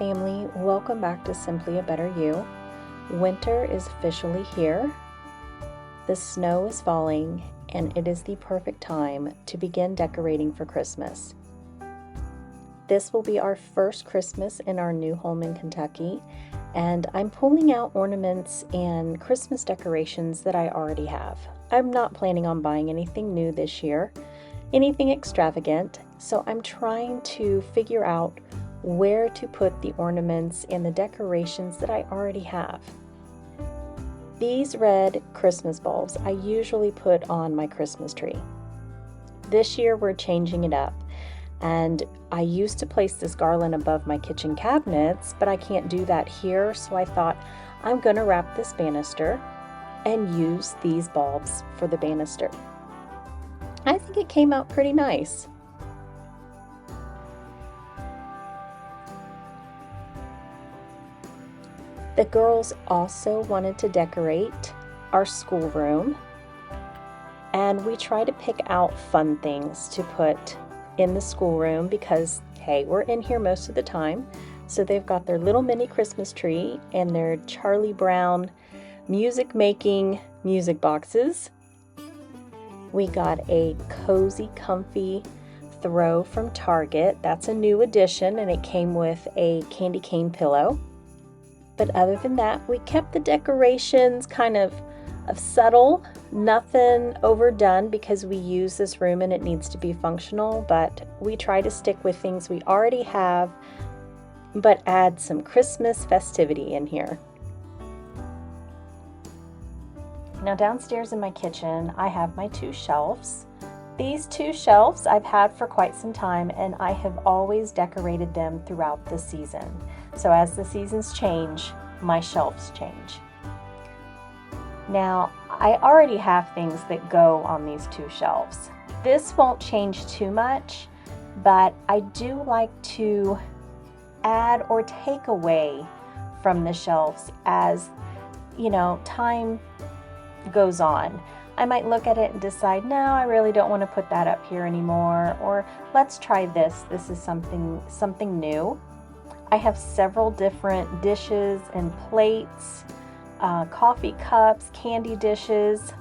family, welcome back to Simply a Better You. Winter is officially here. The snow is falling and it is the perfect time to begin decorating for Christmas. This will be our first Christmas in our new home in Kentucky, and I'm pulling out ornaments and Christmas decorations that I already have. I'm not planning on buying anything new this year, anything extravagant, so I'm trying to figure out where to put the ornaments and the decorations that I already have. These red Christmas bulbs I usually put on my Christmas tree. This year we're changing it up, and I used to place this garland above my kitchen cabinets, but I can't do that here, so I thought I'm going to wrap this banister and use these bulbs for the banister. I think it came out pretty nice. The girls also wanted to decorate our schoolroom, and we try to pick out fun things to put in the schoolroom because, hey, we're in here most of the time. So they've got their little mini Christmas tree and their Charlie Brown music-making music boxes. We got a cozy, comfy throw from Target. That's a new addition, and it came with a candy cane pillow. But other than that, we kept the decorations kind of subtle, nothing overdone because we use this room and it needs to be functional, but we try to stick with things we already have, but add some Christmas festivity in here. Now downstairs in my kitchen, I have my two shelves. These two shelves I've had for quite some time, and I have always decorated them throughout the season. So as the seasons change, my shelves change. Now, I already have things that go on these two shelves. This won't change too much, but I do like to add or take away from the shelves as, time goes on. I might look at it and decide, no, I really don't want to put that up here anymore, or let's try this. This is something new. I have several different dishes and plates, coffee cups, candy dishes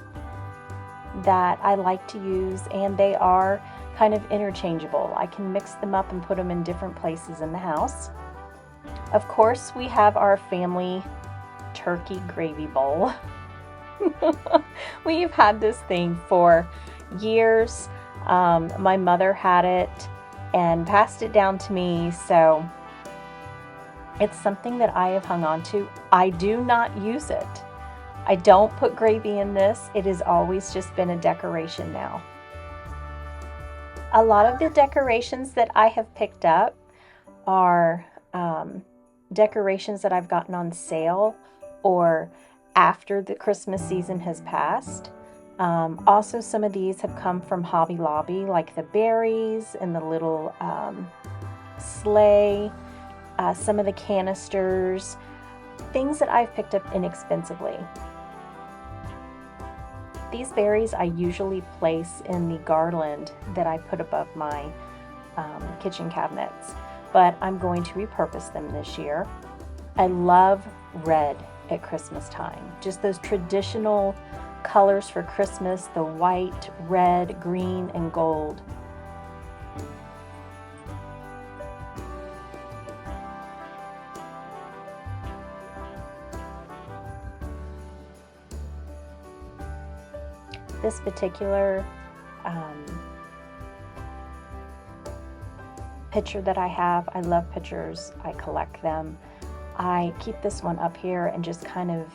that I like to use, and they are kind of interchangeable. I can mix them up and put them in different places in the house. Of course, we have our family turkey gravy bowl. We've had this thing for years. My mother had it and passed it down to me, so it's something that I have hung on to. I do not use it. I don't put gravy in this. It has always just been a decoration now. A lot of the decorations that I have picked up are decorations that I've gotten on sale or after the Christmas season has passed. Also, some of these have come from Hobby Lobby, like the berries and the little sleigh, some of the canisters, things that I've picked up inexpensively. These berries I usually place in the garland that I put above my kitchen cabinets, but I'm going to repurpose them this year. I love red at Christmas time. Just those traditional colors for Christmas, the white, red, green, and gold. This particular picture that I have, I love pictures, I collect them. I keep this one up here and just kind of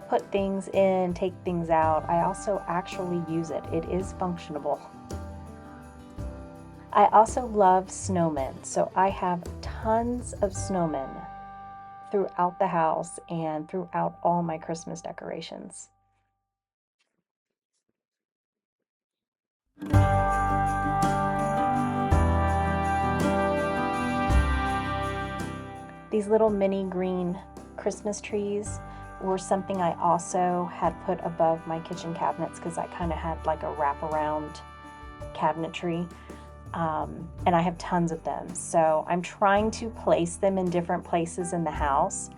put things in, take things out. I also actually use it. It is functional. I also love snowmen, so I have tons of snowmen throughout the house and throughout all my Christmas decorations. These little mini green Christmas trees were something I also had put above my kitchen cabinets because I kind of had like a wraparound cabinetry. and I have tons of them. So I'm trying to place them in different places in the house.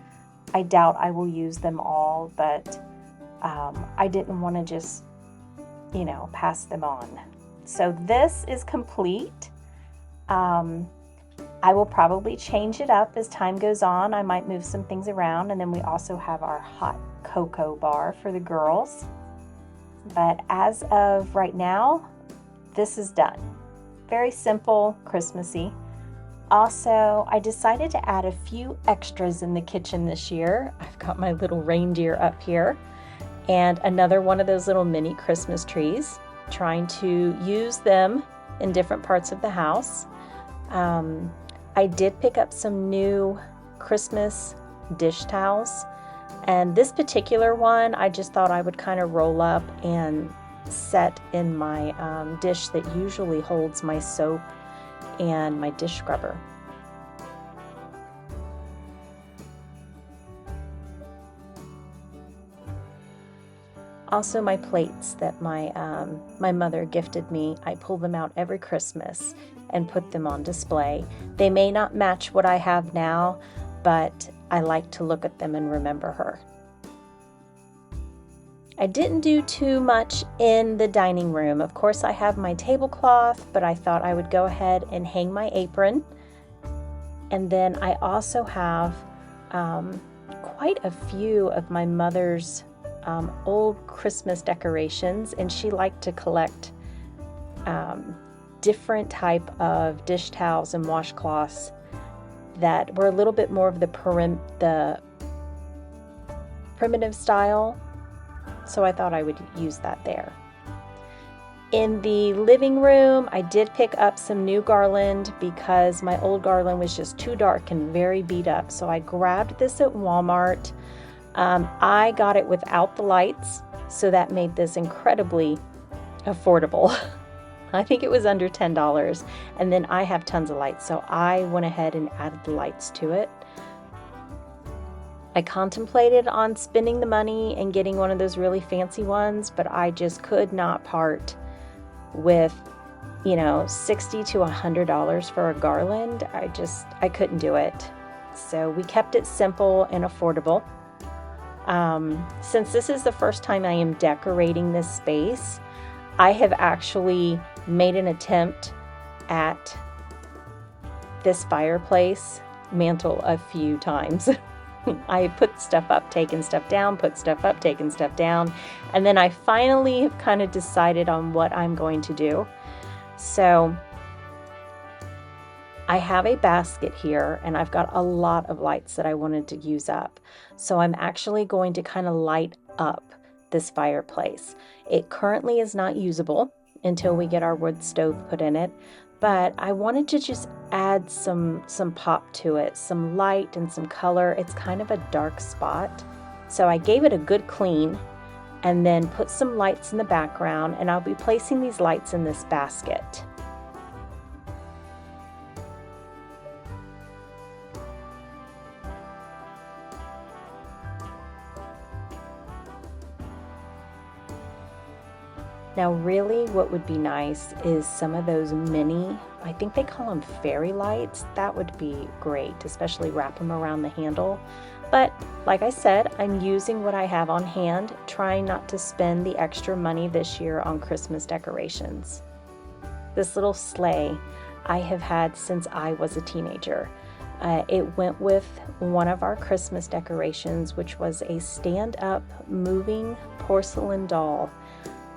I doubt I will use them all, but I didn't want to just, pass them on. So this is complete. I will probably change it up as time goes on. I might move some things around, and then we also have our hot cocoa bar for the girls. But as of right now, this is done. Very simple, Christmassy. Also, I decided to add a few extras in the kitchen this year. I've got my little reindeer up here and another one of those little mini Christmas trees, trying to use them in different parts of the house. I did pick up some new Christmas dish towels, and this particular one I just thought I would kind of roll up and set in my dish that usually holds my soap and my dish scrubber. Also, my plates that my mother gifted me, I pull them out every Christmas and put them on display. They may not match what I have now, but I like to look at them and remember her. I didn't do too much in the dining room. Of course, I have my tablecloth, but I thought I would go ahead and hang my apron. And then I also have quite a few of my mother's old Christmas decorations, and she liked to collect different type of dish towels and washcloths that were a little bit more of the primitive style. So I thought I would use that there. In the living room, I did pick up some new garland because my old garland was just too dark and very beat up. So I grabbed this at Walmart. I got it without the lights, so that made this incredibly affordable. I think it was under $10, and then I have tons of lights, so I went ahead and added the lights to it. I contemplated on spending the money and getting one of those really fancy ones, but I just could not part with, $60 to $100 for a garland. I couldn't do it. So we kept it simple and affordable. Since this is the first time I am decorating this space, I have actually made an attempt at this fireplace mantle a few times. I put stuff up, taken stuff down, put stuff up, taken stuff down, and then I finally have kind of decided on what I'm going to do. So I have a basket here, and I've got a lot of lights that I wanted to use up. So I'm actually going to kind of light up this fireplace. It currently is not usable until we get our wood stove put in it, but I wanted to just add some pop to it, some light and some color. It's kind of a dark spot. So I gave it a good clean and then put some lights in the background, and I'll be placing these lights in this basket. Now really what would be nice is some of those mini, I think they call them fairy lights. That would be great, especially wrap them around the handle. But like I said, I'm using what I have on hand, trying not to spend the extra money this year on Christmas decorations. This little sleigh I have had since I was a teenager. It went with one of our Christmas decorations, which was a stand-up moving porcelain doll.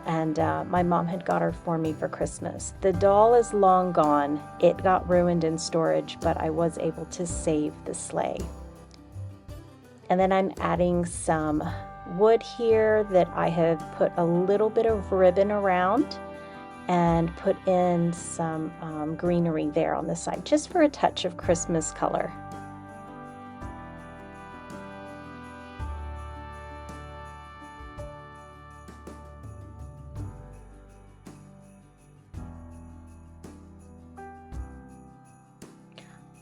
And my mom had got her for me for Christmas. The doll is long gone. It got ruined in storage, but I was able to save the sleigh. And then I'm adding some wood here that I have put a little bit of ribbon around and put in some greenery there on the side, just for a touch of Christmas color.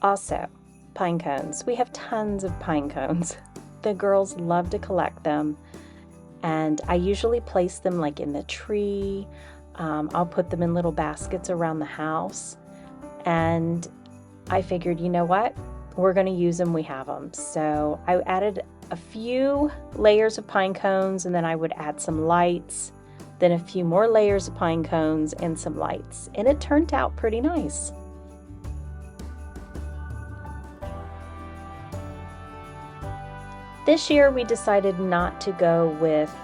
Also, pine cones. We have tons of pine cones. The girls love to collect them, and I usually place them like in the tree. I'll put them in little baskets around the house. And I figured, you know what? We're going to use them. We have them. So I added a few layers of pine cones, and then I would add some lights, then a few more layers of pine cones and some lights. And it turned out pretty nice. This year we decided not to go with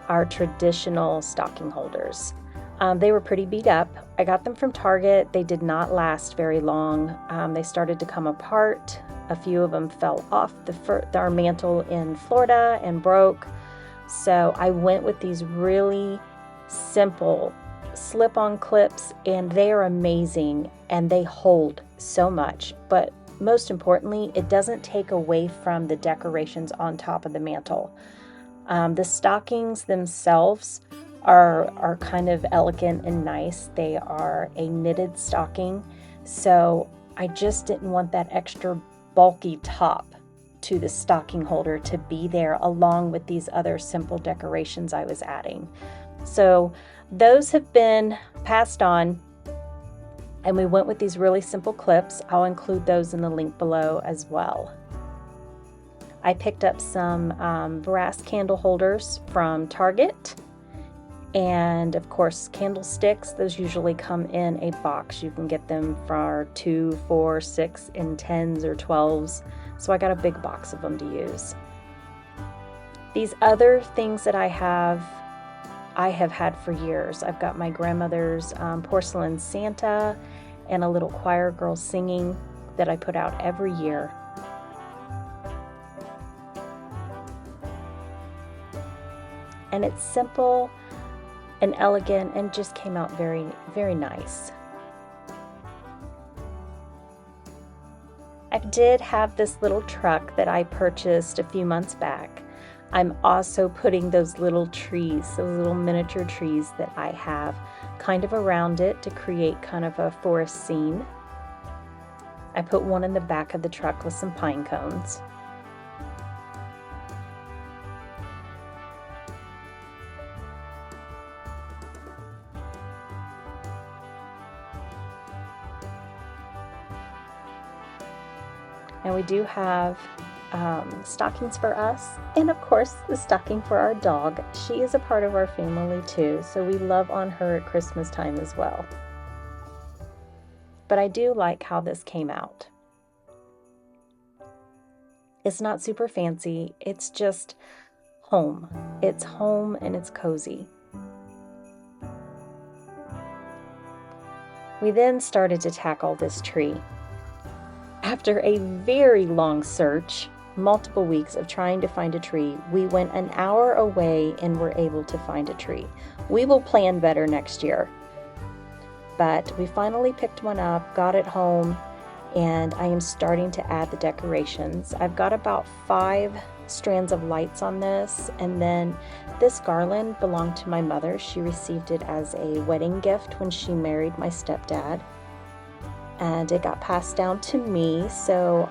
our traditional stocking holders. They were pretty beat up. I got them from Target. They did not last very long. They started to come apart. A few of them fell off our mantle in Florida and broke. So I went with these really simple slip-on clips, and they are amazing and they hold so much. But most importantly, it doesn't take away from the decorations on top of the mantle. The stockings themselves are kind of elegant and nice. They are a knitted stocking, so I just didn't want that extra bulky top to the stocking holder to be there along with these other simple decorations I was adding. So those have been passed on, and we went with these really simple clips. I'll include those in the link below as well. I picked up some brass candle holders from Target. And of course, candlesticks, those usually come in a box. You can get them for 2, 4, 6, and 10s or 12s. So I got a big box of them to use. These other things that I have had for years. I've got my grandmother's porcelain Santa and a little choir girl singing that I put out every year. And it's simple and elegant and just came out very, very nice. I did have this little truck that I purchased a few months back. I'm also putting those little trees, those little miniature trees that I have kind of around it to create kind of a forest scene. I put one in the back of the truck with some pine cones. And we do have stockings for us, and of course the stocking for our dog. She is a part of our family too, so we love on her at Christmas time as well. But I do like how this came out. It's not super fancy, it's just home. It's home and it's cozy. We then started to tackle this tree. After a very long search, multiple weeks of trying to find a tree, we went an hour away and were able to find a tree. We will plan better next year. But we finally picked one up, got it home, and I am starting to add the decorations. I've got about 5 strands of lights on this, and then this garland belonged to my mother. She received it as a wedding gift when she married my stepdad. And it got passed down to me, so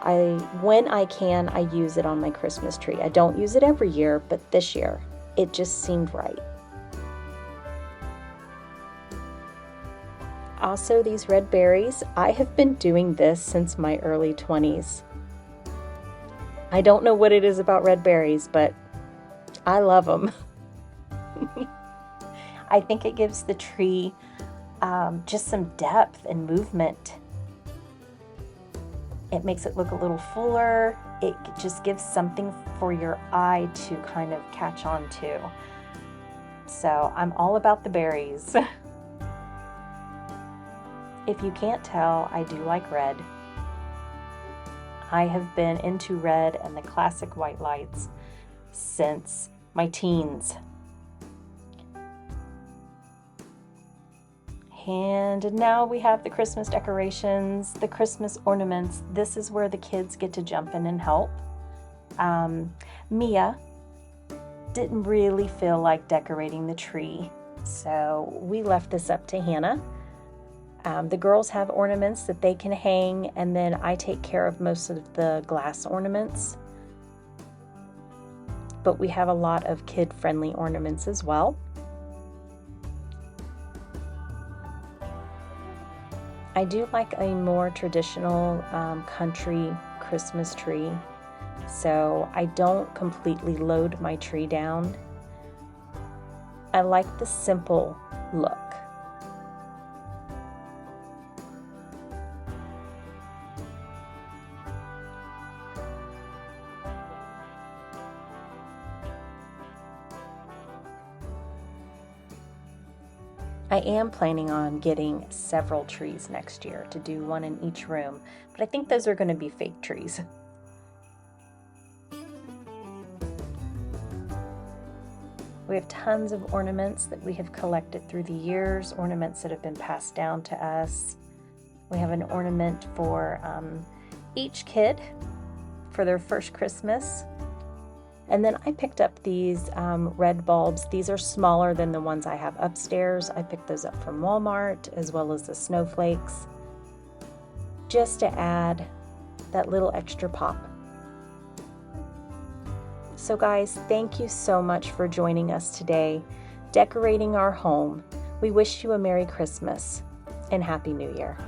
when I can, I use it on my Christmas tree. I don't use it every year, but this year, it just seemed right. Also, these red berries, I have been doing this since my early 20s. I don't know what it is about red berries, but I love them. I think it gives the tree just some depth and movement. It makes it look a little fuller. It just gives something for your eye to kind of catch on to. So I'm all about the berries. If you can't tell, I do like red. I have been into red and the classic white lights since my teens. And now we have the Christmas decorations, the Christmas ornaments. This is where the kids get to jump in and help. Mia didn't really feel like decorating the tree, so we left this up to Hannah. The girls have ornaments that they can hang, and then I take care of most of the glass ornaments. But we have a lot of kid-friendly ornaments as well. I do like a more traditional country Christmas tree, so I don't completely load my tree down. I like the simple look. I am planning on getting several trees next year to do one in each room, but I think those are going to be fake trees. We have tons of ornaments that we have collected through the years, ornaments that have been passed down to us. We have an ornament for each kid for their first Christmas. And then I picked up these red bulbs. These are smaller than the ones I have upstairs. I picked those up from Walmart, as well as the snowflakes, just to add that little extra pop. So guys, thank you so much for joining us today, decorating our home. We wish you a Merry Christmas and Happy New Year.